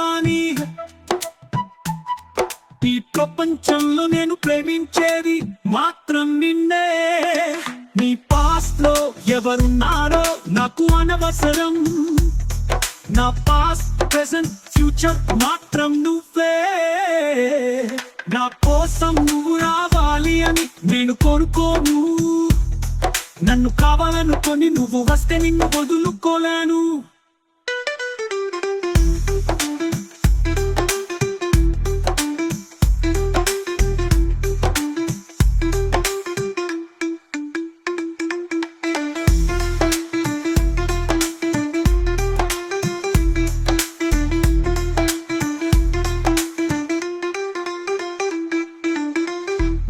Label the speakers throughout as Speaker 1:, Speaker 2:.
Speaker 1: కానీ ఈ ప్రపంచంలో నేను ప్రేమించేది మాత్రం నిన్నే. నీ పాస్ట్ లో ఎవరున్నారో నాకు అనవసరం. నా పాస్ట్, ప్రెజెంట్, ఫ్యూచర్ మాత్రం నువ్వే. నా కోసం నువ్వు రావాలి అని నేను కోరుకోను. నన్ను కావాలనుకొని నువ్వు వస్తే నిన్ను వదులుకోలేను.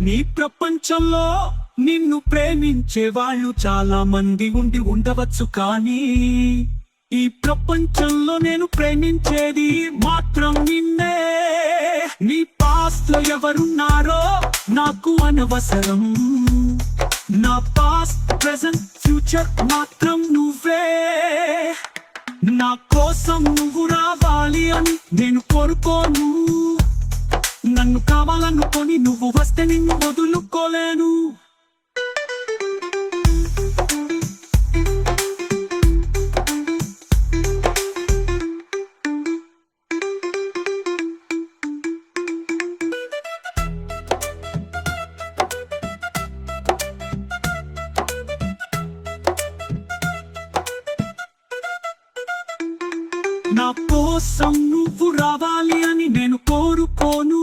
Speaker 1: నీ ప్రపంచంలో నిన్ను ప్రేమించే వాళ్ళు చాలా మంది ఉండవచ్చు, కానీ ఈ ప్రపంచంలో నేను ప్రేమించేది మాత్రం నిన్నే. నీ పాస్ట్ లో ఎవరున్నారో నాకు అనవసరం. నా పాస్ట్, ప్రెజెంట్, ఫ్యూచర్ మాత్రం నువ్వే. నా కోసం నువ్వు రావాలి అని నేను కోరుకోను. నన్ను కావాలనుకొని నువ్వు వస్తే నిన్ను వదులుకోలేను. నా కోసం నువ్వు రావాలి అని నేను కోరుకోను.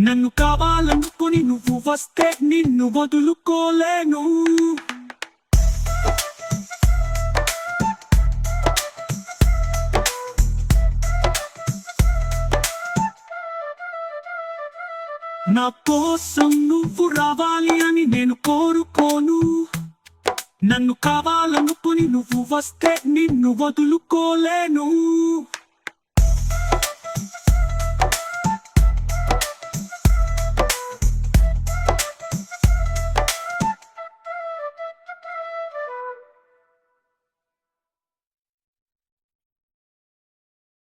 Speaker 1: నన్ను కావాలనుకొని నువ్వు వస్తే నిన్ను వదులుకోలేను. నా కోసం నువ్వు రావాలి అని నేను కోరుకోను. నన్ను కావాలనుకొని నువ్వు వస్తే నిన్ను వదులుకోలేను.